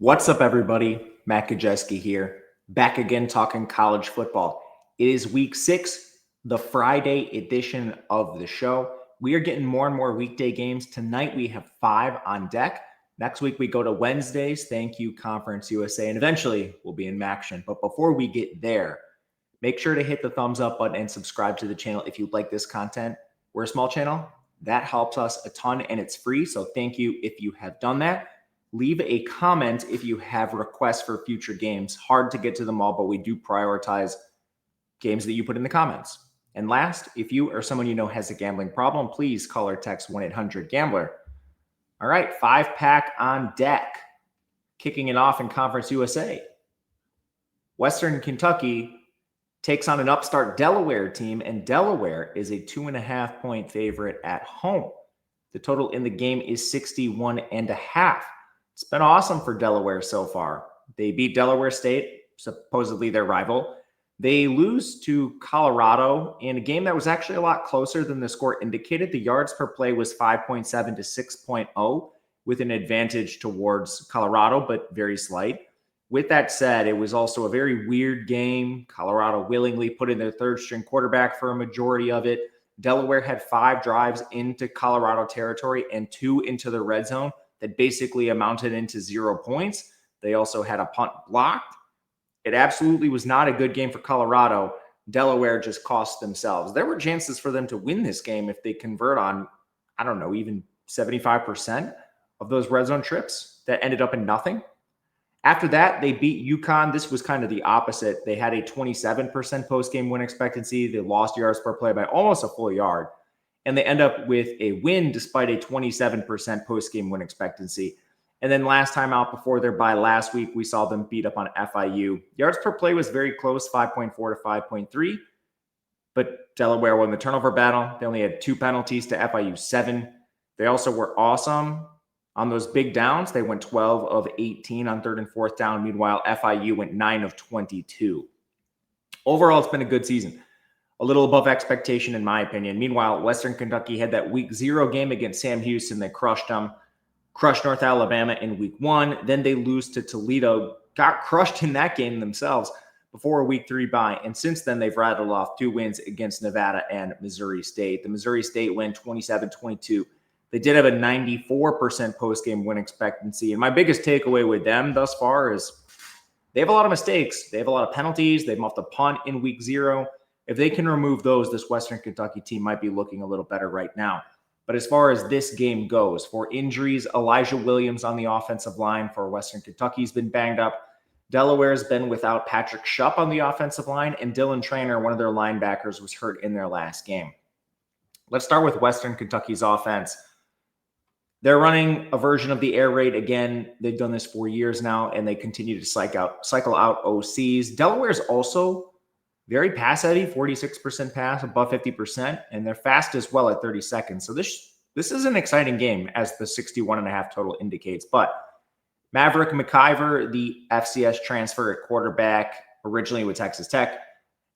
What's up, everybody? Matt Gajewski here, back again talking college football. It is week 6, the Friday edition of the show. We are getting more and more weekday games. Tonight, we have 5 on deck. Next week, we go to Wednesdays. Thank you, Conference USA. And eventually, we'll be in action. But before we get there, make sure to hit the thumbs up button and subscribe to the channel if you like this content. We're a small channel. That helps us a ton, and it's free. So thank you if you have done that. Leave a comment if you have requests for future games. Hard to get to them all, but we do prioritize games that you put in the comments. And last, if you or someone you know has a gambling problem, please call or text 1-800-GAMBLER. All right, 5-pack on deck. Kicking it off in Conference USA. Western Kentucky takes on an upstart Delaware team, and Delaware is a 2.5-point favorite at home. The total in the game is 61.5. It's been awesome for Delaware so far. They beat Delaware State, supposedly their rival. They lose to Colorado in a game that was actually a lot closer than the score indicated. The yards per play was 5.7 to 6.0 with an advantage towards Colorado, but very slight. With that said, it was also a very weird game. Colorado willingly put in their third-string quarterback for a majority of it. Delaware had 5 drives into Colorado territory and 2 into the red zone that basically amounted into 0 points. They also had a punt blocked. It absolutely was not a good game for Colorado. Delaware just cost themselves. There were chances for them to win this game if they convert on, I don't know, even 75% of those red zone trips that ended up in nothing. After that, they beat UConn. This was kind of the opposite. They had a 27% post-game win expectancy. They lost yards per play by almost a full yard. And they end up with a win despite a 27% post-game win expectancy. And then last time out before their bye last week, we saw them beat up on FIU. Yards per play was very close, 5.4 to 5.3. But Delaware won the turnover battle. They only had 2 penalties to FIU 7. They also were awesome on those big downs. They went 12 of 18 on 3rd and 4th down. Meanwhile, FIU went 9 of 22. Overall, it's been a good season. A little above expectation, in my opinion. Meanwhile, Western Kentucky had that week 0 game against Sam Houston. They crushed them, crushed North Alabama in week 1. Then they lose to Toledo, got crushed in that game themselves before a week 3 bye. And since then, they've rattled off 2 wins against Nevada and Missouri State. The Missouri State win 27-22. They did have a 94% post-game win expectancy. And my biggest takeaway with them thus far is they have a lot of mistakes. They have a lot of penalties. They muffed a punt in week 0. If they can remove those, this Western Kentucky team might be looking a little better right now. But as far as this game goes, for injuries, Elijah Williams on the offensive line for Western Kentucky has been banged up. Delaware's been without Patrick Shupp on the offensive line, and Dylan Traynor, one of their linebackers, was hurt in their last game. Let's start with Western Kentucky's offense. They're running a version of the air raid again. They've done this for years now, and they continue to cycle out OCs. Delaware's also very pass-heavy, 46% pass, above 50%, and they're fast as well at 30 seconds. So this is an exciting game, as the 61.5 total indicates. But Maverick McIver, the FCS transfer at quarterback, originally with Texas Tech,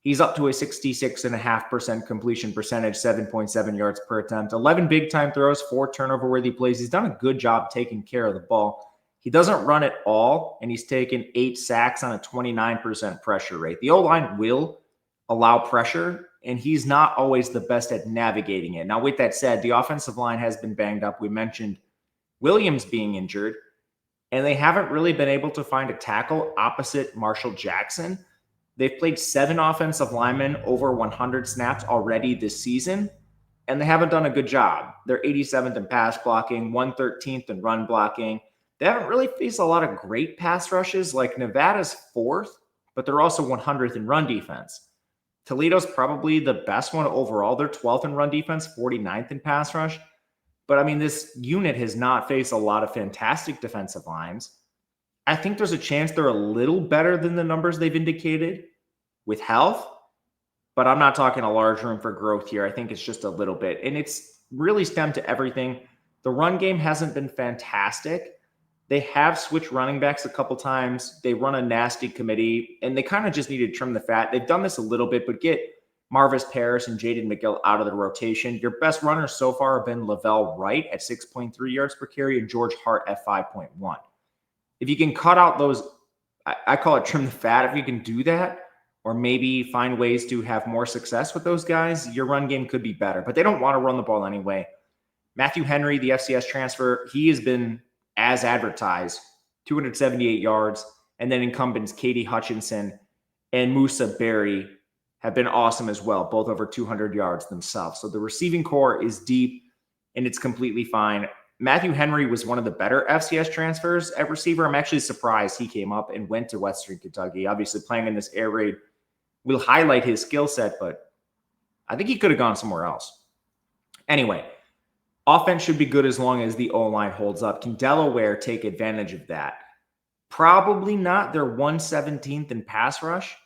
he's up to a 66.5% completion percentage, 7.7 yards per attempt, 11 big-time throws, 4 turnover-worthy plays. He's done a good job taking care of the ball. He doesn't run at all, and he's taken 8 sacks on a 29% pressure rate. The O-line will allow pressure, and he's not always the best at navigating it. Now, with that said, the offensive line has been banged up. We mentioned Williams being injured, and they haven't really been able to find a tackle opposite Marshall Jackson. They've played 7 offensive linemen over 100 snaps already this season, and they haven't done a good job. They're 87th in pass blocking, 113th in run blocking. They haven't really faced a lot of great pass rushes, like Nevada's 4th, but they're also 100th in run defense. Toledo's probably the best one overall. They're 12th in run defense, 49th in pass rush. But, I mean, this unit has not faced a lot of fantastic defensive lines. I think there's a chance they're a little better than the numbers they've indicated with health, but I'm not talking a large room for growth here. I think it's just a little bit. And it's really stemmed to everything. The run game hasn't been fantastic. They have switched running backs a couple times. They run a nasty committee, and they kind of just need to trim the fat. They've done this a little bit, but get Marvis Parrish and Jaden McGill out of the rotation. Your best runners so far have been Lavelle Wright at 6.3 yards per carry and George Hart at 5.1. If you can cut out those, I call it trim the fat. If you can do that, or maybe find ways to have more success with those guys, your run game could be better. But they don't want to run the ball anyway. Matthew Henry, the FCS transfer, he has been as advertised, 278 yards. And then incumbents Katie Hutchinson and Musa Berry have been awesome as well, both over 200 yards themselves. So the receiving core is deep and it's completely fine. Matthew Henry was one of the better FCS transfers at receiver. I'm actually surprised he came up and went to Western Kentucky. Obviously, playing in this air raid will highlight his skill set, but I think he could have gone somewhere else. Anyway, offense should be good as long as the O-line holds up. Can Delaware take advantage of that? Probably not. They're 117th in pass rush.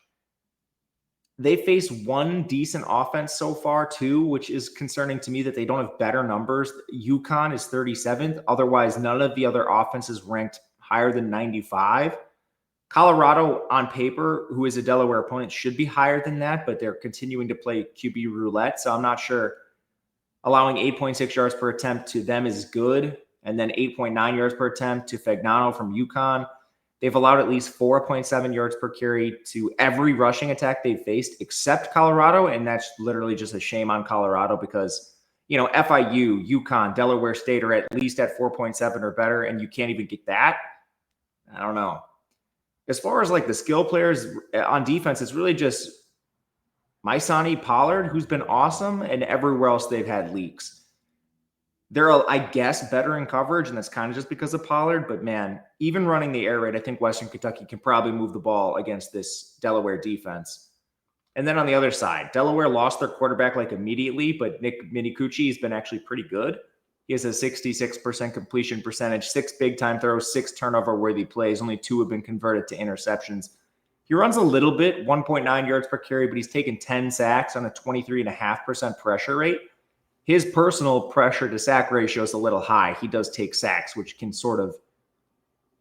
They face one decent offense so far, too, which is concerning to me that they don't have better numbers. UConn is 37th. Otherwise, none of the other offenses ranked higher than 95. Colorado, on paper, who is a Delaware opponent, should be higher than that, but they're continuing to play QB roulette, so I'm not sure. Allowing 8.6 yards per attempt to them is good, and then 8.9 yards per attempt to Fagnano from UConn. They've allowed at least 4.7 yards per carry to every rushing attack they've faced except Colorado, and that's literally just a shame on Colorado because, FIU, UConn, Delaware State are at least at 4.7 or better, and you can't even get that. I don't know. As far as the skill players on defense, it's really just Maisani Pollard, who's been awesome, and everywhere else they've had leaks. They're, I guess, better in coverage, and that's kind of just because of Pollard. But, man, even running the air raid, I think Western Kentucky can probably move the ball against this Delaware defense. And then on the other side, Delaware lost their quarterback immediately, but Nick Minicucci has been actually pretty good. He has a 66% completion percentage, 6 big-time throws, 6 turnover-worthy plays. Only 2 have been converted to interceptions. He runs a little bit, 1.9 yards per carry, but he's taken 10 sacks on a 23.5% pressure rate. His personal pressure to sack ratio is a little high. He does take sacks, which can sort of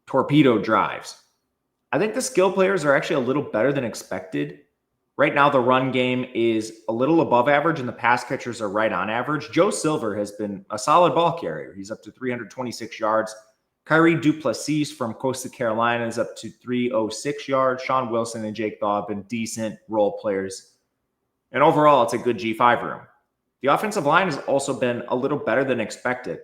torpedo drives. I think the skill players are actually a little better than expected. Right now, the run game is a little above average, and the pass catchers are right on average. Joe Silver has been a solid ball carrier. He's up to 326 yards. Kyrie Duplessis from Coastal Carolina is up to 306 yards. Sean Wilson and Jake Thaw have been decent role players. And overall, it's a good G5 room. The offensive line has also been a little better than expected.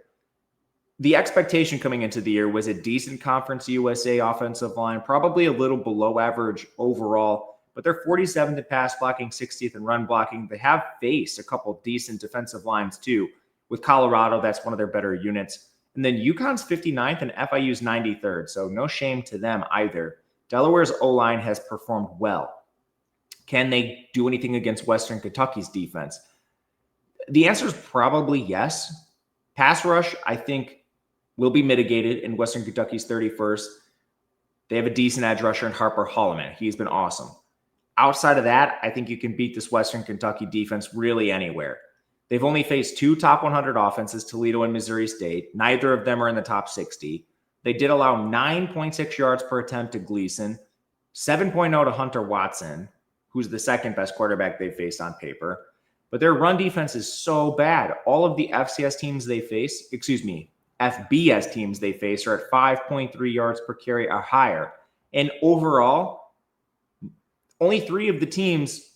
The expectation coming into the year was a decent Conference USA offensive line, probably a little below average overall, but they're 47th in pass blocking, 60th in run blocking. They have faced a couple decent defensive lines too. With Colorado, that's one of their better units. And then UConn's 59th and FIU's 93rd, so no shame to them either. Delaware's O-line has performed well. Can they do anything against Western Kentucky's defense? The answer is probably yes. Pass rush, I think, will be mitigated in Western Kentucky's 31st. They have a decent edge rusher in Harper Holloman. He's been awesome. Outside of that, I think you can beat this Western Kentucky defense really anywhere. They've only faced 2 top 100 offenses, Toledo and Missouri State. Neither of them are in the top 60. They did allow 9.6 yards per attempt to Gleason, 7.0 to Hunter Watson, who's the second best quarterback they've faced on paper. But their run defense is so bad. All of the FBS teams they face are at 5.3 yards per carry or higher. And overall, only three of the teams,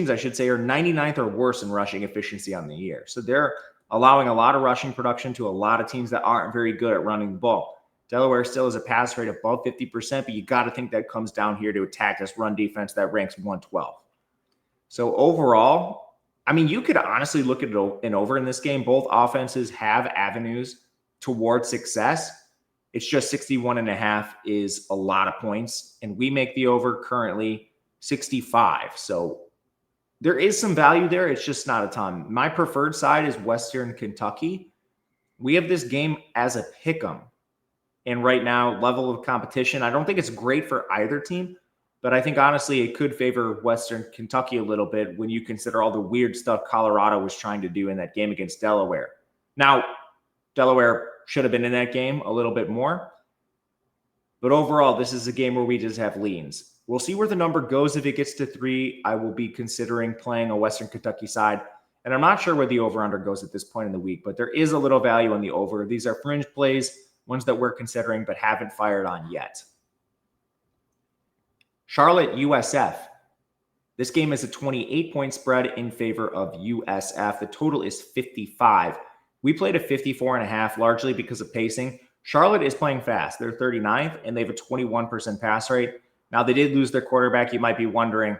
I should say, are 99th or worse in rushing efficiency on the year. So they're allowing a lot of rushing production to a lot of teams that aren't very good at running the ball. Delaware still has a pass rate above 50%, but you got to think that comes down here to attack this run defense that ranks 112. So overall, I mean, you could honestly look at an over in this game. Both offenses have avenues towards success. It's just 61.5 is a lot of points, and we make the over currently 65. So there is some value there. It's just not a ton. My preferred side is Western Kentucky. We have this game as a pick'em. And right now, level of competition, I don't think it's great for either team, but I think honestly it could favor Western Kentucky a little bit when you consider all the weird stuff Colorado was trying to do in that game against Delaware. Now, Delaware should have been in that game a little bit more, but overall, this is a game where we just have leans. We'll see where the number goes. If it gets to 3, I will be considering playing a Western Kentucky side, and I'm not sure where the over-under goes at this point in the week, but there is a little value on the over. These are fringe plays. ones that we're considering but haven't fired on yet. Charlotte USF. This game is a 28-point spread in favor of USF. The total is 55. We played a 54.5 largely because of pacing. Charlotte is playing fast. They're 39th, and they have a 21% pass rate. Now, they did lose their quarterback. You might be wondering,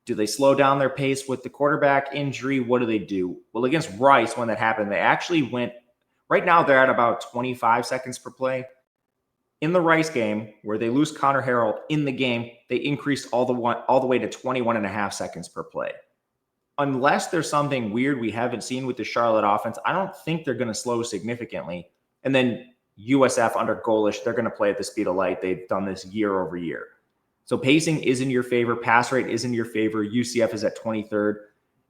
do they slow down their pace with the quarterback injury? What do they do? Well, against Rice, when that happened, they actually went – right now they're at about 25 seconds per play. In the Rice game, where they lose Connor Harrell in the game, they increased all the way to 21.5 seconds per play. Unless there's something weird we haven't seen with the Charlotte offense, I don't think they're going to slow significantly. And then USF under Golish, they're going to play at the speed of light. They've done this year over year. So pacing is in your favor. Pass rate is in your favor. UCF is at 23rd.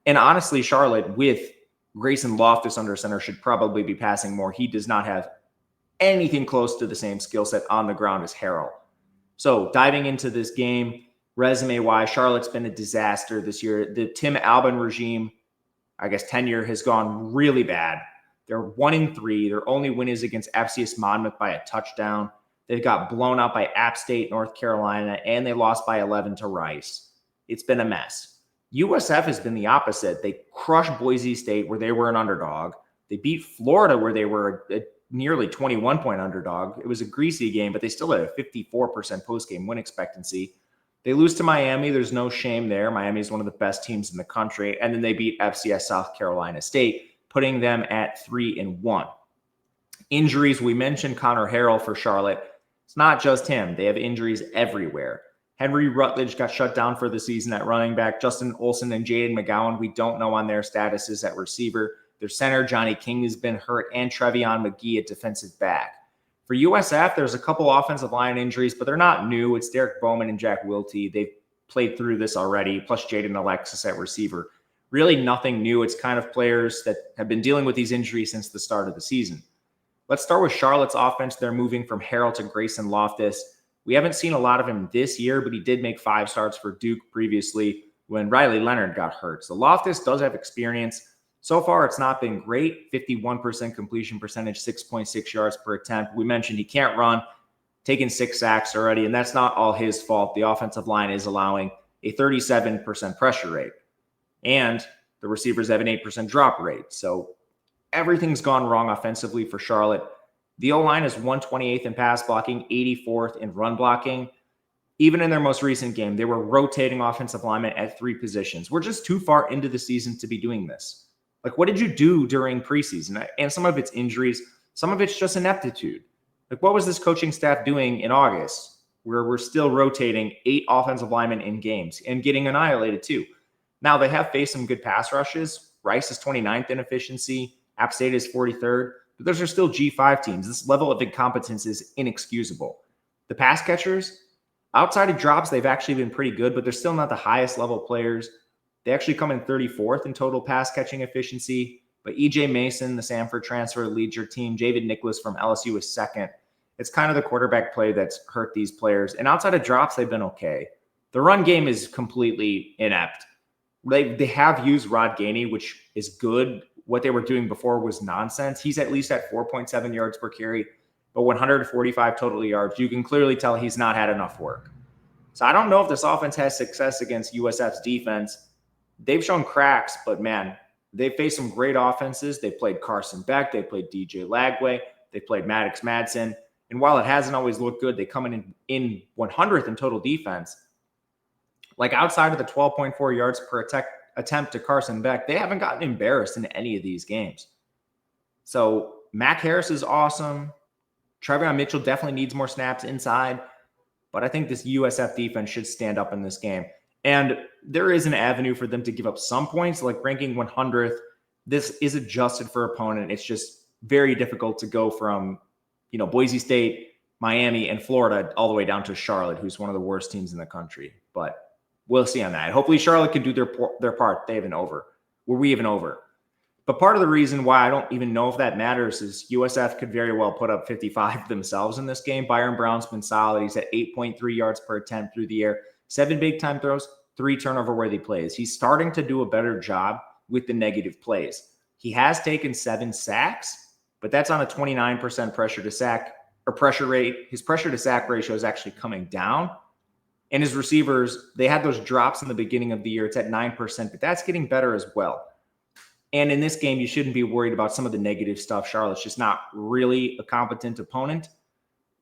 And honestly, Charlotte with Grayson Loftus under center should probably be passing more. He does not have anything close to the same skill set on the ground as Harrell. So diving into this game, resume-wise, Charlotte's been a disaster this year. The Tim Albin regime, I guess tenure, has gone really bad. They're 1-3. Their only win is against FCS Monmouth by a touchdown. They've got blown out by App State, North Carolina, and they lost by 11 to Rice. It's been a mess. USF has been the opposite. They crushed Boise State, where they were an underdog. They beat Florida, where they were a nearly 21-point underdog. It was a greasy game, but they still had a 54% post-game win expectancy. They lose to Miami. There's no shame there. Miami is one of the best teams in the country. And then they beat FCS South Carolina State, putting them at 3-1. Injuries, we mentioned Connor Harrell for Charlotte. It's not just him. They have injuries everywhere. Henry Rutledge got shut down for the season at running back. Justin Olson and Jaden McGowan, we don't know on their statuses at receiver. Their center, Johnny King, has been hurt, and Trevion McGee at defensive back. For USF, there's a couple offensive line injuries, but they're not new. It's Derek Bowman and Jack Wiltie. They've played through this already, plus Jaden Alexis at receiver. Really nothing new. It's kind of players that have been dealing with these injuries since the start of the season. Let's start with Charlotte's offense. They're moving from Harrell to Grayson Loftus. We haven't seen a lot of him this year, but he did make 5 starts for Duke previously when Riley Leonard got hurt. So Loftus does have experience. So far, it's not been great. 51% completion percentage, 6.6 yards per attempt. We mentioned he can't run, taken 6 sacks already, and that's not all his fault. The offensive line is allowing a 37% pressure rate, and the receivers have an 8% drop rate. So everything's gone wrong offensively for Charlotte. The O-line is 128th in pass blocking, 84th in run blocking. Even in their most recent game, they were rotating offensive linemen at 3 positions. We're just too far into the season to be doing this. Like, what did you do during preseason? And some of it's injuries. Some of it's just ineptitude. Like, what was this coaching staff doing in August where we're still rotating 8 offensive linemen in games and getting annihilated too? Now, they have faced some good pass rushes. Rice is 29th in efficiency. App State is 43rd. But those are still G5 teams. This level of incompetence is inexcusable. The pass catchers, outside of drops, they've actually been pretty good, but they're still not the highest level players. They actually come in 34th in total pass catching efficiency, but E.J. Mason, the Samford transfer, leads your team. David Nicholas from LSU is 2nd. It's kind of the quarterback play that's hurt these players. And outside of drops, they've been okay. The run game is completely inept. They have used Rod Gainey, which is good. What they were doing before was nonsense. He's at least at 4.7 yards per carry, but 145 total yards. You can clearly tell he's not had enough work. So I don't know if this offense has success against USF's defense. They've shown cracks, but man, they've faced some great offenses. They played Carson Beck. They played DJ Lagway. They played Maddox Madsen. And while it hasn't always looked good, they come in 100th in total defense. Like outside of the 12.4 yards per attempt to Carson Beck, they haven't gotten embarrassed in any of these games. So Mac Harris is awesome. Trevion Mitchell definitely needs more snaps inside, but I think this USF defense should stand up in this game. And there is an avenue for them to give up some points, like ranking 100th. This is adjusted for opponent. It's just very difficult to go from, Boise State, Miami, and Florida all the way down to Charlotte, who's one of the worst teams in the country. But we'll see on that. Hopefully Charlotte can do their part. They have an over. Were we even over? But part of the reason why I don't even know if that matters is USF could very well put up 55 themselves in this game. Byron Brown's been solid. He's at 8.3 yards per attempt through the air. 7 big-time throws, 3 turnover-worthy plays. He's starting to do a better job with the negative plays. He has taken 7 sacks, but that's on a 29% pressure to sack or pressure rate, his pressure to sack ratio is actually coming down. And his receivers, they had those drops in the beginning of the year. It's at 9%, but that's getting better as well. And in this game, you shouldn't be worried about some of the negative stuff. Charlotte's just not really a competent opponent.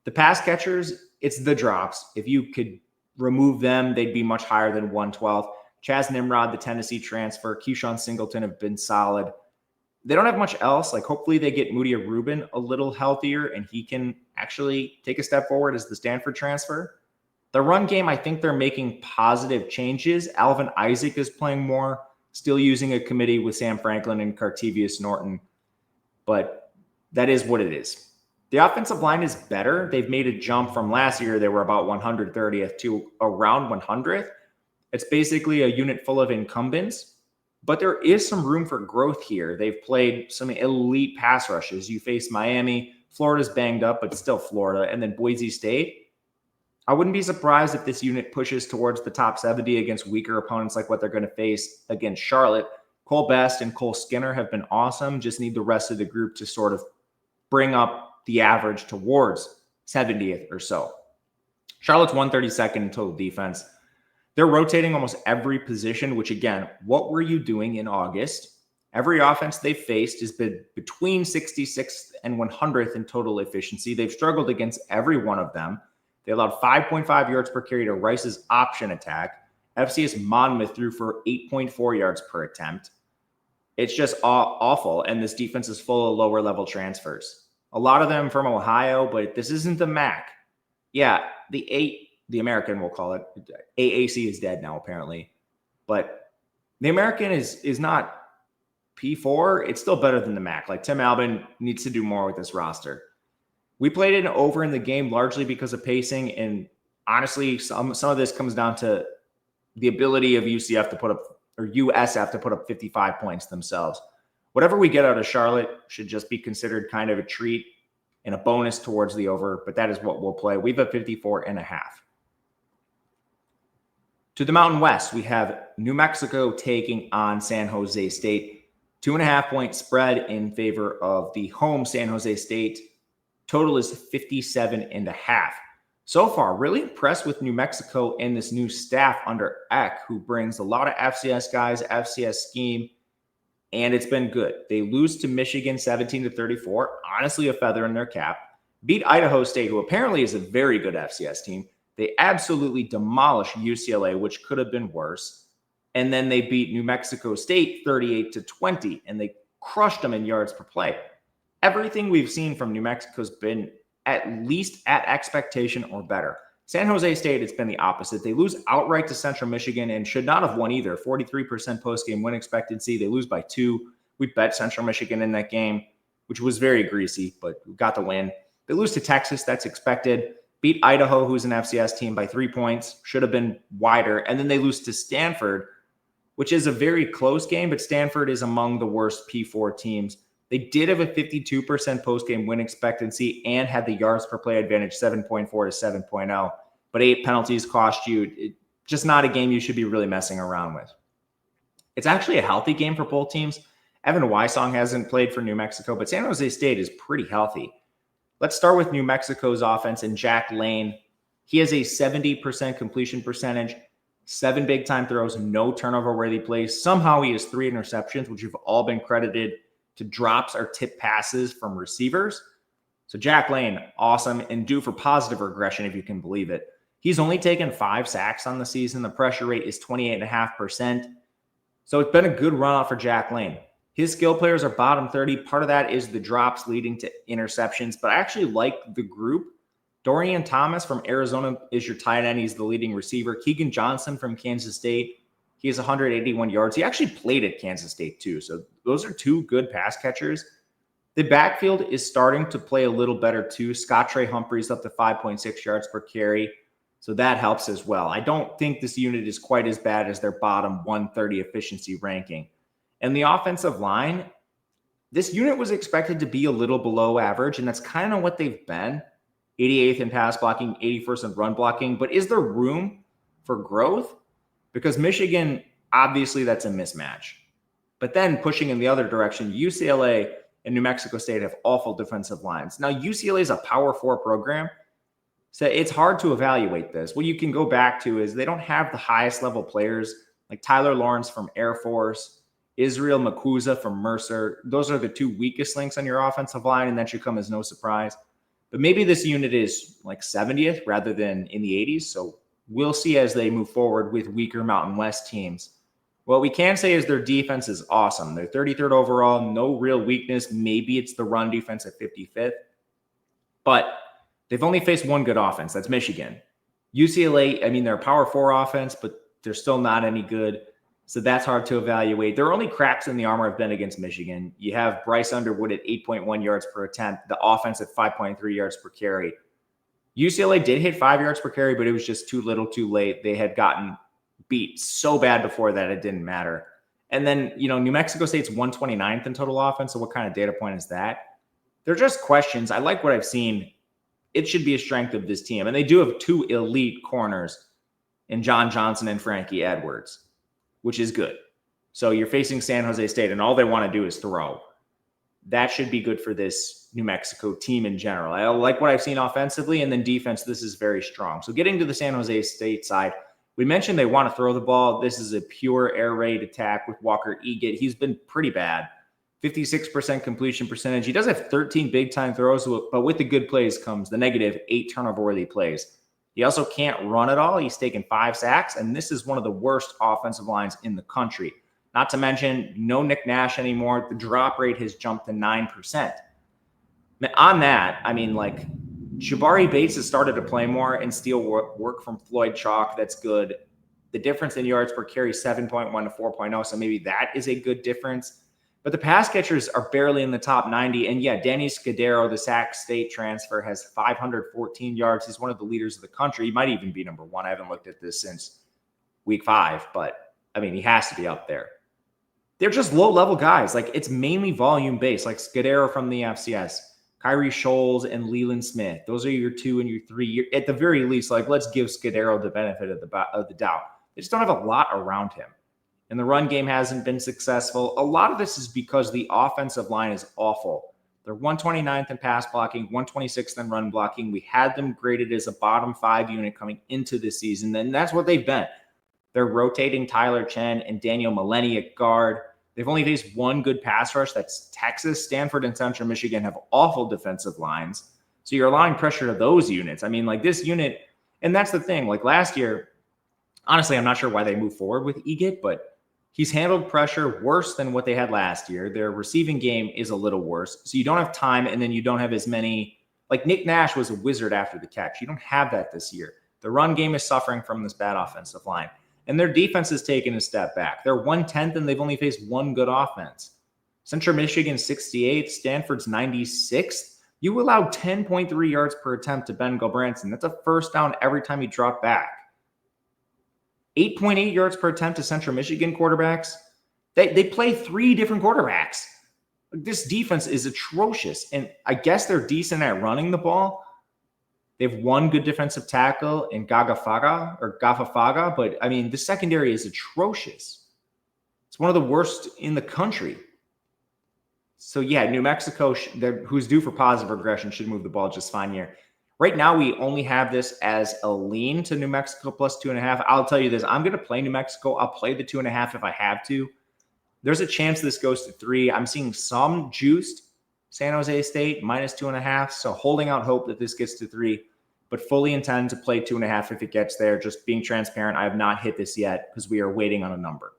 The pass catchers, it's the drops. If you could remove them, they'd be much higher than 112. Chaz Nimrod, the Tennessee transfer, Keyshawn Singleton have been solid. They don't have much else. Like, hopefully they get Mudia Rubin a little healthier and he can actually take a step forward as the Stanford transfer. The run game, I think they're making positive changes. Alvin Isaac is playing more, still using a committee with Sam Franklin and Cartevious Norton. But that is what it is. The offensive line is better. They've made a jump from last year. They were about 130th to around 100th. It's basically a unit full of incumbents, but there is some room for growth here. They've played some elite pass rushes. You face Miami. Florida's banged up, but still Florida. And then Boise State. I wouldn't be surprised if this unit pushes towards the top 70 against weaker opponents like what they're going to face against Charlotte. Cole Best and Cole Skinner have been awesome. Just need the rest of the group to sort of bring up the average towards 70th or so. Charlotte's 132nd in total defense. They're rotating almost every position, which again, what were you doing in August? Every offense they've faced has been between 66th and 100th in total efficiency. They've struggled against every one of them. They allowed 5.5 yards per carry to Rice's option attack. FCS Monmouth threw for 8.4 yards per attempt. It's just awful, and this defense is full of lower-level transfers. A lot of them from Ohio, but this isn't the MAC. Yeah, the American, we'll call it. AAC is dead now, apparently. But the American is not P4. It's still better than the MAC. Like, Tim Albin needs to do more with this roster. We played it over in the game largely because of pacing, and honestly, some of this comes down to the ability of UCF to put up, or USF to put up 55 points themselves. Whatever we get out of Charlotte should just be considered kind of a treat and a bonus towards the over, but that is what we'll play. We have a 54.5. To the Mountain West, we have New Mexico taking on San Jose State. 2.5-point spread in favor of the home San Jose State. Total is 57.5. So far, really impressed with New Mexico and this new staff under Eck, who brings a lot of FCS guys, FCS scheme, and it's been good. They lose to Michigan 17-34, honestly a feather in their cap. Beat Idaho State, who apparently is a very good FCS team. They absolutely demolish UCLA, which could have been worse. And then they beat New Mexico State 38-20, and they crushed them in yards per play. Everything we've seen from New Mexico's been at least at expectation or better. San Jose State, it's been the opposite. They lose outright to Central Michigan and should not have won either. 43% post-game win expectancy. They lose by 2. We bet Central Michigan in that game, which was very greasy, but we got the win. They lose to Texas. That's expected. Beat Idaho, who's an FCS team, by 3 points. Should have been wider. And then they lose to Stanford, which is a very close game, but Stanford is among the worst P4 teams. They did have a 52% post-game win expectancy and had the yards per play advantage 7.4 to 7.0, but 8 penalties cost you. Just not a game you should be really messing around with. It's actually a healthy game for both teams. Evan Wysong hasn't played for New Mexico, but San Jose State is pretty healthy. Let's start with New Mexico's offense and Jack Lane. He has a 70% completion percentage, 7 big-time throws, no turnover-worthy plays. Somehow he has 3 interceptions, which have all been credited to drops or tip passes from receivers. So Jack Lane, awesome, and due for positive regression if you can believe it. He's only taken 5 sacks on the season. The pressure rate is 28.5%. So it's been a good run out for Jack Lane. His skill players are bottom 30. Part of that is the drops leading to interceptions, but I actually like the group. Dorian Thomas from Arizona is your tight end. He's the leading receiver. Keegan Johnson from Kansas State. He has 181 yards. He actually played at Kansas State too. So those are 2 good pass catchers. The backfield is starting to play a little better too. Scott Trey Humphreys up to 5.6 yards per carry. So that helps as well. I don't think this unit is quite as bad as their bottom 130 efficiency ranking. And the offensive line, this unit was expected to be a little below average, and that's kind of what they've been. 88th in pass blocking, 81st in run blocking. But is there room for growth? Because Michigan, obviously that's a mismatch. But then pushing in the other direction, UCLA and New Mexico State have awful defensive lines. Now, UCLA is a Power 4 program, so it's hard to evaluate this. What you can go back to is they don't have the highest level players like Tyler Lawrence from Air Force, Israel Makuza from Mercer. Those are the two weakest links on your offensive line, and that should come as no surprise. But maybe this unit is like 70th rather than in the 80s. So we'll see as they move forward with weaker Mountain West teams. What we can say is their defense is awesome. They're 33rd overall, no real weakness. Maybe it's the run defense at 55th. But they've only faced one good offense. That's Michigan. UCLA, I mean, they're a Power 4 offense, but they're still not any good. So that's hard to evaluate. Their only cracks in the armor have been against Michigan. You have Bryce Underwood at 8.1 yards per attempt, the offense at 5.3 yards per carry. UCLA did hit 5 yards per carry, but it was just too little too late. They had gotten beat so bad before that it didn't matter. And then, New Mexico State's 129th in total offense. So what kind of data point is that? They're just questions. I like what I've seen. It should be a strength of this team. And they do have two elite corners in John Johnson and Frankie Edwards, which is good. So you're facing San Jose State, and all they want to do is throw. That should be good for this New Mexico team in general. I like what I've seen offensively, and then defense, this is very strong. So getting to the San Jose State side, we mentioned they want to throw the ball. This is a pure air raid attack with Walker Eget. He's been pretty bad. 56% completion percentage. He does have 13 big-time throws, but with the good plays comes the negative 8 turnover-worthy plays. He also can't run at all. He's taken 5 sacks, and this is one of the worst offensive lines in the country. Not to mention, no Nick Nash anymore. The drop rate has jumped to 9%. On that, I mean, like, Jabari Bates has started to play more and steal work from Floyd Chalk. That's good. The difference in yards per carry, 7.1 to 4.0, so maybe that is a good difference. But the pass catchers are barely in the top 90. And yeah, Danny Scudero, the Sac State transfer, has 514 yards. He's one of the leaders of the country. He might even be number 1. I haven't looked at this since week 5, but I mean, he has to be up there. They're just low-level guys. Like, it's mainly volume-based, like Scudero from the FCS, Kyrie Scholes and Leland Smith. Those are your 2 and your 3. At the very least, like, let's give Scudero the benefit of the doubt. They just don't have a lot around him. And the run game hasn't been successful. A lot of this is because the offensive line is awful. They're 129th in pass blocking, 126th in run blocking. We had them graded as a bottom 5 unit coming into this season, and that's what they've been. They're rotating Tyler Chen and Daniel Maloney at guard. They've only faced one good pass rush. That's Texas. Stanford and Central Michigan have awful defensive lines. So you're allowing pressure to those units. I mean, like, this unit, and that's the thing. Like, last year, honestly, I'm not sure why they moved forward with Eget, but he's handled pressure worse than what they had last year. Their receiving game is a little worse. So you don't have time, and then you don't have as many. Like, Nick Nash was a wizard after the catch. You don't have that this year. The run game is suffering from this bad offensive line. And their defense has taken a step back. They're 110th, and they've only faced one good offense. Central Michigan 68th, Stanford's 96th. You allowed 10.3 yards per attempt to Ben Gulbranson. That's a first down every time he dropped back. 8.8 yards per attempt to Central Michigan quarterbacks. They play 3 different quarterbacks. This defense is atrocious. And I guess they're decent at running the ball. They have one good defensive tackle in Gafafaga, but I mean, the secondary is atrocious. It's one of the worst in the country. So yeah, New Mexico, who's due for positive regression, should move the ball just fine here. Right now, we only have this as a lean to New Mexico plus 2.5. I'll tell you this, I'm going to play New Mexico. I'll play the 2.5 if I have to. There's a chance this goes to 3. I'm seeing some juiced San Jose State minus 2.5. So holding out hope that this gets to 3, but fully intend to play 2.5 if it gets there. Just being transparent, I have not hit this yet because we are waiting on a number.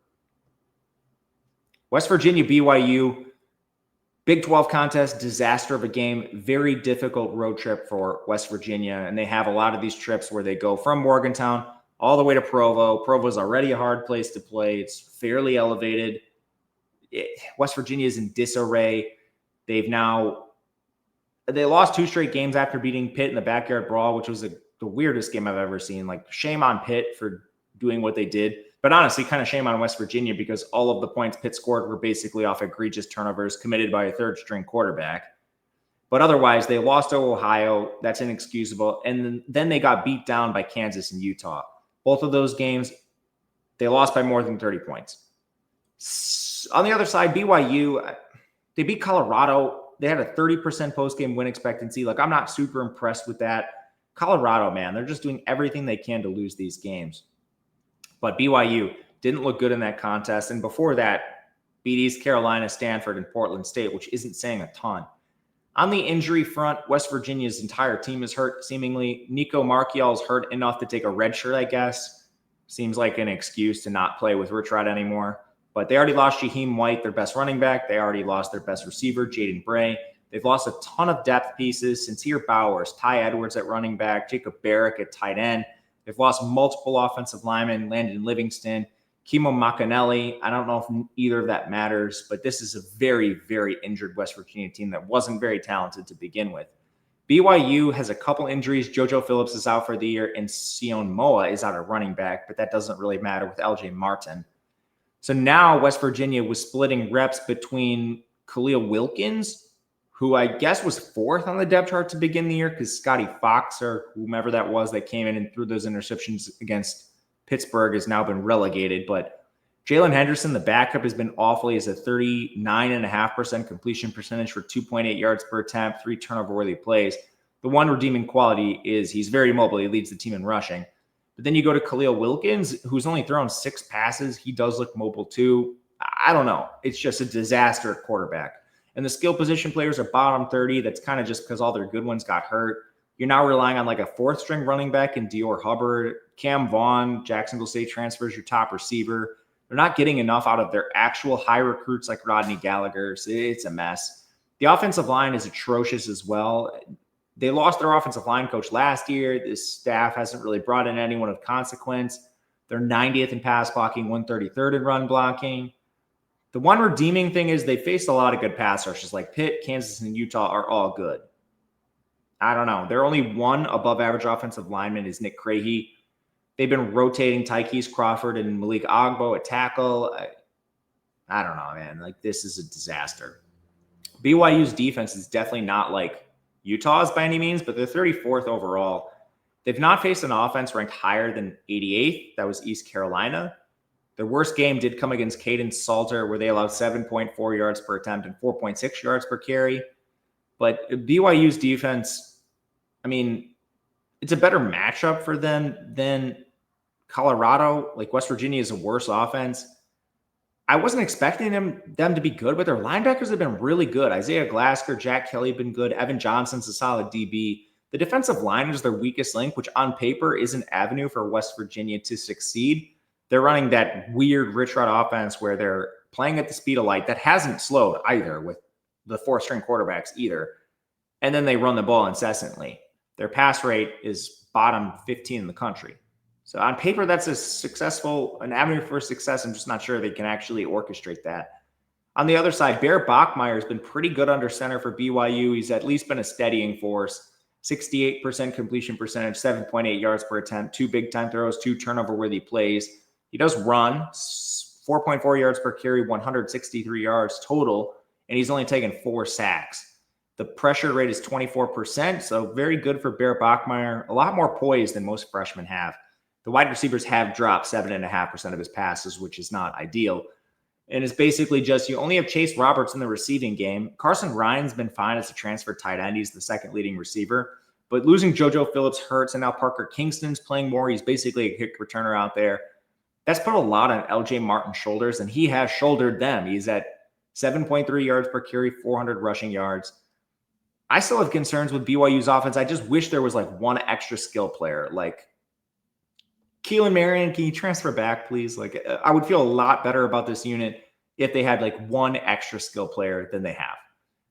West Virginia, BYU, Big 12 contest, disaster of a game, very difficult road trip for West Virginia. And they have a lot of these trips where they go from Morgantown all the way to Provo. Provo is already a hard place to play. It's fairly elevated. West Virginia is in disarray. They lost 2 straight games after beating Pitt in the backyard brawl, which was the weirdest game I've ever seen. Like, shame on Pitt for doing what they did. But honestly, kind of shame on West Virginia because all of the points Pitt scored were basically off egregious turnovers committed by a third-string quarterback. But otherwise, they lost to Ohio. That's inexcusable. And then they got beat down by Kansas and Utah. Both of those games, they lost by more than 30 points. On the other side, BYU, They beat Colorado. They had a 30% post-game win expectancy. Like, I'm not super impressed with that. Colorado, man, they're just doing everything they can to lose these games. But BYU didn't look good in that contest. And before that, beat East Carolina, Stanford, and Portland State, which isn't saying a ton. On the injury front, West Virginia's entire team is hurt, seemingly. Nico Marchiol's hurt enough to take a red shirt, I guess. Seems like an excuse to not play with Rich Rod anymore. But they already lost Shaheem White, their best running back. They already lost their best receiver, Jaden Bray. They've lost a ton of depth pieces. Sincere Bowers, Ty Edwards at running back, Jacob Barrick at tight end. They've lost multiple offensive linemen, Landon Livingston, Kimo Macanelli. I don't know if either of that matters, but this is a very, very injured West Virginia team that wasn't very talented to begin with. BYU has a couple injuries. JoJo Phillips is out for the year, and Sion Moa is out at running back, but that doesn't really matter with LJ Martin. So now West Virginia was splitting reps between Khalil Wilkins, who I guess was fourth on the depth chart to begin the year because Scotty Fox or whomever that was that came in and threw those interceptions against Pittsburgh has now been relegated. But Jalen Henderson, the backup, has been awful. He has a 39.5% completion percentage for 2.8 yards per attempt, 3 turnover-worthy plays. The one redeeming quality is he's very mobile. He leads the team in rushing. But then you go to Khalil Wilkins, who's only thrown 6 passes. He does look mobile too. I don't know. It's just a disaster at quarterback. And the skill position players are bottom 30. That's kind of just because all their good ones got hurt. You're now relying on like a 4th-string running back in Dior Hubbard. Cam Vaughn, Jacksonville State transfers, your top receiver. They're not getting enough out of their actual high recruits like Rodney Gallagher. So it's a mess. The offensive line is atrocious as well. They lost their offensive line coach last year. This staff hasn't really brought in anyone of consequence. They're 90th in pass blocking, 133rd in run blocking. The one redeeming thing is they faced a lot of good pass rushers like Pitt, Kansas, and Utah are all good. I don't know. They're only one above average offensive lineman is Nick Craigie. They've been rotating Tykees Crawford and Malik Agbo at tackle. I don't know, man. Like, this is a disaster. BYU's defense is definitely not like Utah's by any means, but they're 34th overall. They've not faced an offense ranked higher than 88th. That was East Carolina. Their worst game did come against Caden Salter, where they allowed 7.4 yards per attempt and 4.6 yards per carry. But BYU's defense, I mean, it's a better matchup for them than Colorado. Like, West Virginia is a worse offense. I wasn't expecting them to be good, but their linebackers have been really good. Isaiah Glasker, Jack Kelly have been good. Evan Johnson's a solid DB. The defensive line is their weakest link, which on paper is an avenue for West Virginia to succeed. They're running that weird Rich Rod offense where they're playing at the speed of light. That hasn't slowed either with the 4th-string quarterbacks either. And then they run the ball incessantly. Their pass rate is bottom 15 in the country. So on paper, that's an avenue for success. I'm just not sure they can actually orchestrate that. On the other side, Bear Bachmeier has been pretty good under center for BYU. He's at least been a steadying force. 68% completion percentage, 7.8 yards per attempt, 2 big-time throws, 2 turnover-worthy plays. He does run, 4.4 yards per carry, 163 yards total, and he's only taken 4 sacks. The pressure rate is 24%, so very good for Bear Bachmeier. A lot more poise than most freshmen have. The wide receivers have dropped 7.5% of his passes, which is not ideal. And it's basically just you only have Chase Roberts in the receiving game. Carson Ryan's been fine as a transfer tight end. He's the 2nd leading receiver. But losing JoJo Phillips hurts, and now Parker Kingston's playing more. He's basically a kick returner out there. That's put a lot on LJ Martin's shoulders, and he has shouldered them. He's at 7.3 yards per carry, 400 rushing yards. I still have concerns with BYU's offense. I just wish there was like one extra skill player. Like, Keelan Marion, can you transfer back, please? Like, I would feel a lot better about this unit if they had like one extra skill player than they have.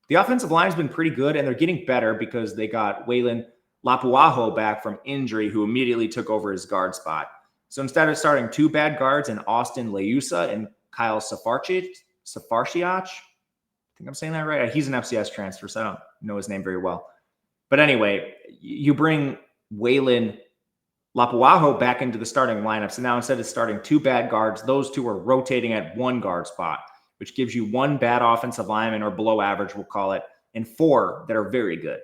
The offensive line has been pretty good, and they're getting better because they got Waylon Lapuaho back from injury, who immediately took over his guard spot. So instead of starting 2 bad guards in Austin Leusa and Kyle Safarcic, I think I'm saying that right. He's an FCS transfer, so I don't know his name very well. But anyway, you bring Waylon Lapuaho back into the starting lineup. So now instead of starting 2 bad guards, those 2 are rotating at 1 guard spot, which gives you 1 bad offensive lineman, or below average, we'll call it, and 4 that are very good.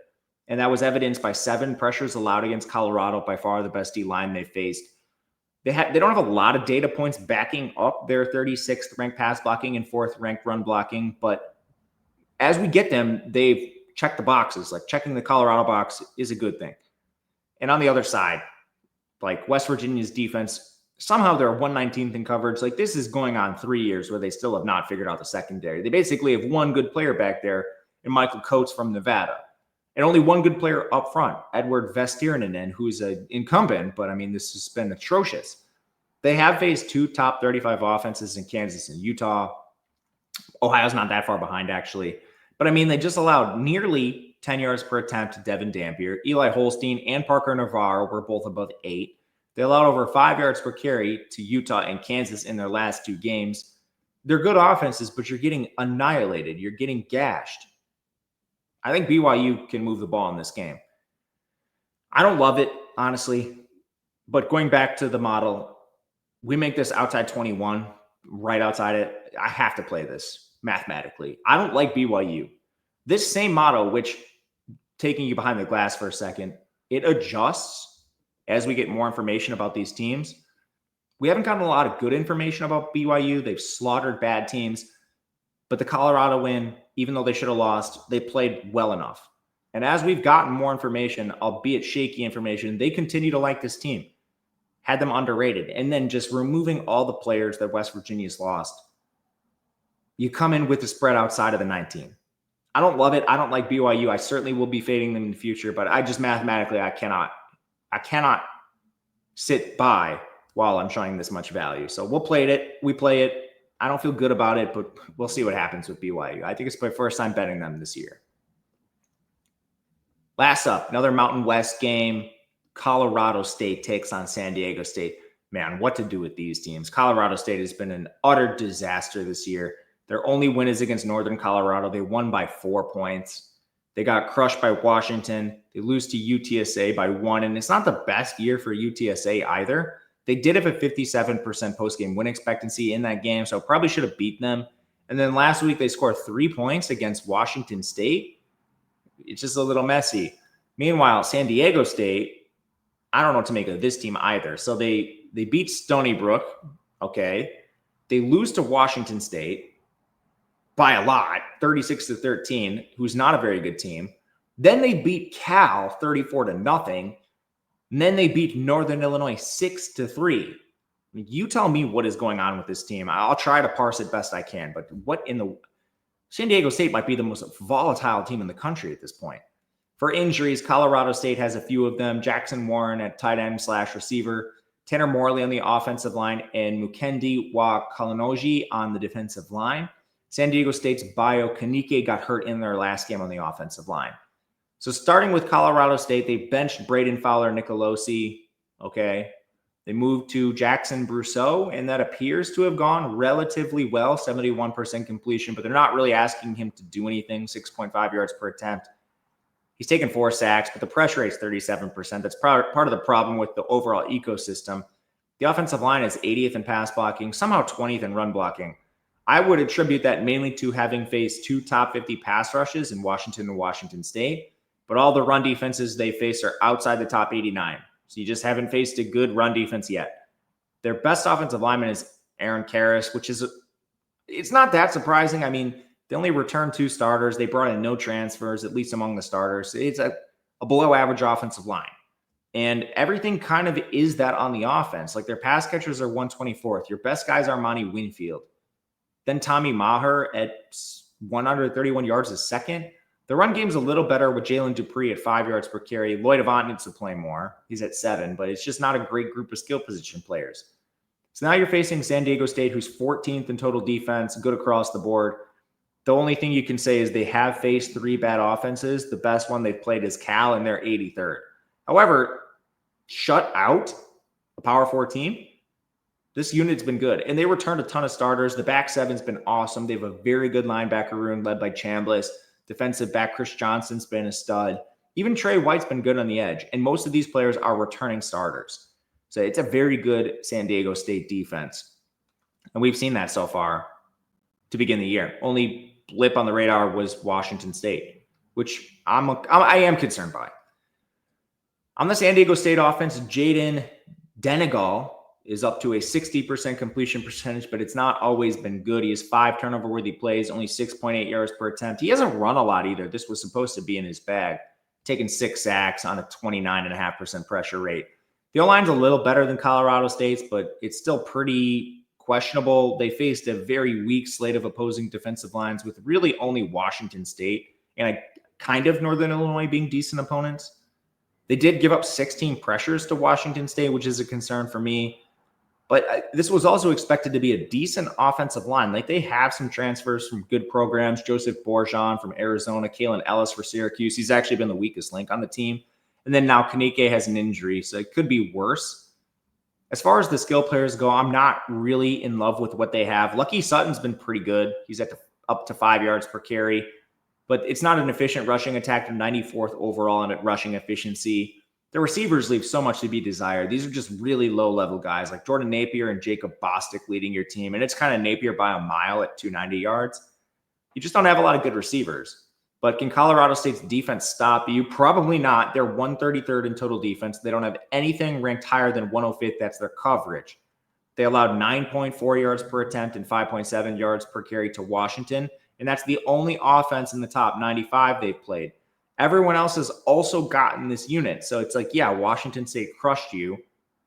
And that was evidenced by 7 pressures allowed against Colorado, by far the best D-line they faced. They don't have a lot of data points backing up their 36th ranked pass blocking and 4th ranked run blocking, but as we get them, they've checked the boxes. Like checking the Colorado box is a good thing. And on the other side, like West Virginia's defense, somehow they're 119th in coverage. Like this is going on 3 years where they still have not figured out the secondary. They basically have one good player back there in Michael Coates from Nevada. And only one good player up front, Edward Vestirinen, who's an incumbent, but I mean, this has been atrocious. They have faced 2 top 35 offenses in Kansas and Utah. Ohio's not that far behind, actually. But I mean, they just allowed nearly 10 yards per attempt to Devin Dampier. Eli Holstein and Parker Navarro were both above 8. They allowed over 5 yards per carry to Utah and Kansas in their last 2 games. They're good offenses, but you're getting annihilated. You're getting gashed. I think BYU can move the ball in this game. I don't love it, honestly. But going back to the model, we make this outside 21, right outside it. I have to play this mathematically. I don't like BYU. This same model, which, taking you behind the glass for a second, it adjusts as we get more information about these teams. We haven't gotten a lot of good information about BYU. They've slaughtered bad teams. But the Colorado win, even though they should have lost, they played well enough. And as we've gotten more information, albeit shaky information, they continue to like this team. Had them underrated. And then just removing all the players that West Virginia's lost, you come in with the spread outside of the 19. I don't love it. I don't like BYU. I certainly will be fading them in the future, but I just mathematically, I cannot sit by while I'm showing this much value. So we'll play it. We play it. I don't feel good about it, but we'll see what happens with BYU. I think it's my first time betting them this year. Last up, another Mountain West game. Colorado State takes on San Diego State. Man, what to do with these teams? Colorado State has been an utter disaster this year. Their only win is against Northern Colorado. They won by 4 points. They got crushed by Washington. They lose to UTSA by 1, and it's not the best year for UTSA either. They did have a 57% post-game win expectancy in that game, so probably should have beat them. And then last week, they scored 3 points against Washington State. It's just a little messy. Meanwhile, San Diego State, I don't know what to make of this team either. So they beat Stony Brook, okay. They lose to Washington State by a lot, 36-13, who's not a very good team. Then they beat Cal 34-0. And then they beat Northern Illinois 6-3. You tell me what is going on with this team. I'll try to parse it best I can. But what in the San Diego State might be the most volatile team in the country at this point. For injuries, Colorado State has a few of them. Jackson Warren at tight end / receiver, Tanner Morley on the offensive line, and Mukendi Wakalanoji on the defensive line. San Diego State's Bio Kanike got hurt in their last game on the offensive line. So starting with Colorado State, they benched Braden Fowler Nicolosi, okay? They moved to Jackson Brousseau, and that appears to have gone relatively well, 71% completion, but they're not really asking him to do anything, 6.5 yards per attempt. He's taken 4 sacks, but the pressure rate's 37%. That's part of the problem with the overall ecosystem. The offensive line is 80th in pass blocking, somehow 20th in run blocking. I would attribute that mainly to having faced 2 top 50 pass rushes in Washington and Washington State. But all the run defenses they face are outside the top 89. So you just haven't faced a good run defense yet. Their best offensive lineman is Aaron Karras, which is, it's not that surprising. I mean, they only returned 2 starters. They brought in no transfers, at least among the starters. It's a below average offensive line. And everything kind of is that on the offense. Like their pass catchers are 124th. Your best guys are Monty Winfield. Then Tommy Maher at 131 yards a second. The run game's a little better with Jalen Dupree at 5 yards per carry. Lloyd Avant needs to play more. He's at 7, but it's just not a great group of skill position players. So now you're facing San Diego State, who's 14th in total defense, good across the board. The only thing you can say is they have faced 3 bad offenses. The best one they've played is Cal, and they're 83rd. However, shut out a Power 4 team, this unit's been good. And they returned a ton of starters. The back seven's been awesome. They have a very good linebacker room led by Chambliss. Defensive back Chris Johnson's been a stud. Even Trey White's been good on the edge. And most of these players are returning starters. So it's a very good San Diego State defense. And we've seen that so far to begin the year. Only blip on the radar was Washington State, which I am concerned by. On the San Diego State offense, Jaden Denegal is up to a 60% completion percentage, but it's not always been good. He has 5 turnover-worthy plays, only 6.8 yards per attempt. He hasn't run a lot either. This was supposed to be in his bag. Taking 6 sacks on a 29.5% pressure rate. The O-line's a little better than Colorado State's, but it's still pretty questionable. They faced a very weak slate of opposing defensive lines with really only Washington State and kind of Northern Illinois being decent opponents. They did give up 16 pressures to Washington State, which is a concern for me. But this was also expected to be a decent offensive line. Like, they have some transfers from good programs. Joseph Bourgeon from Arizona, Kalen Ellis for Syracuse. He's actually been the weakest link on the team. And then now Kanike has an injury, so it could be worse. As far as the skill players go, I'm not really in love with what they have. Lucky Sutton's been pretty good. He's up to 5 yards per carry. But it's not an efficient rushing attack. They're 94th overall in rushing efficiency. The receivers leave so much to be desired. These are just really low-level guys like Jordan Napier and Jacob Bostic leading your team. And it's kind of Napier by a mile at 290 yards. You just don't have a lot of good receivers. But can Colorado State's defense stop you? Probably not. They're 133rd in total defense. They don't have anything ranked higher than 105th. That's their coverage. They allowed 9.4 yards per attempt and 5.7 yards per carry to Washington. And that's the only offense in the top 95 they've played. Everyone else has also gotten this unit. So it's like, yeah, Washington State crushed you.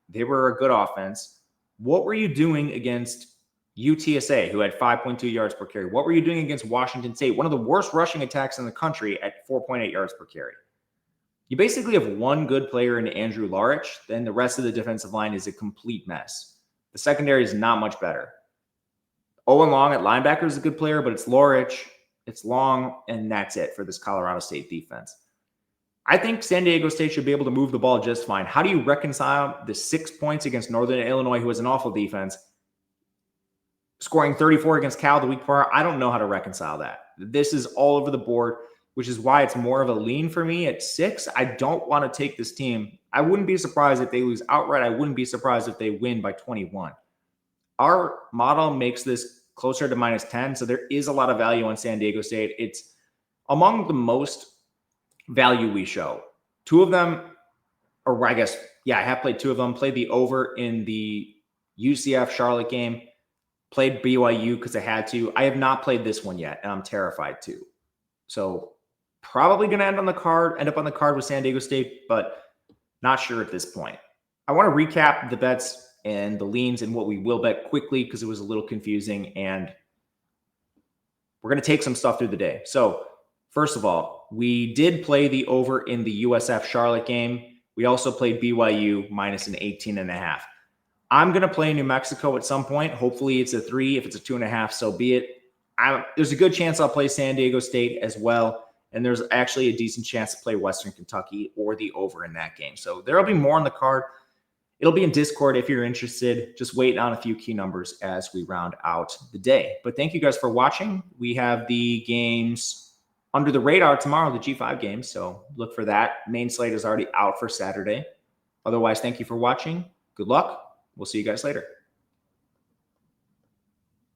They were a good offense. What were you doing against UTSA, who had 5.2 yards per carry? What were you doing against Washington State, one of the worst rushing attacks in the country, at 4.8 yards per carry? You basically have one good player in Andrew Larich. Then the rest of the defensive line is a complete mess. The secondary is not much better. Owen Long at linebacker is a good player, but it's Larich, it's Long, and that's it for this Colorado State defense. I think San Diego State should be able to move the ball just fine. How do you reconcile the 6 points against Northern Illinois, who has an awful defense, scoring 34 against Cal the week prior? I don't know how to reconcile that. This is all over the board, which is why it's more of a lean for me at 6. I don't want to take this team. I wouldn't be surprised if they lose outright. I wouldn't be surprised if they win by 21. Our model makes this closer to -10, so there is a lot of value on San Diego State. It's among the most value we show. 2 of them, or I guess, yeah, I have played 2 of them. Played the over in the UCF Charlotte game. Played BYU because I had to. I have not played this one yet, and I'm terrified too. So probably going to end up on the card with San Diego State, but not sure at this point. I want to recap the bets and the leans and what we will bet quickly because it was a little confusing, and we're going to take some stuff through the day. So first of all, we did play the over in the USF Charlotte game. We also played BYU minus an 18.5. I'm going to play New Mexico at some point. Hopefully it's a 3. If it's a 2.5, so be it. There's a good chance I'll play San Diego State as well. And there's actually a decent chance to play Western Kentucky or the over in that game. So there'll be more on the card. It'll be in Discord if you're interested. Just wait on a few key numbers as we round out the day. But thank you guys for watching. We have the games under the radar tomorrow, the G5 games. So look for that. Main slate is already out for Saturday. Otherwise, thank you for watching. Good luck. We'll see you guys later.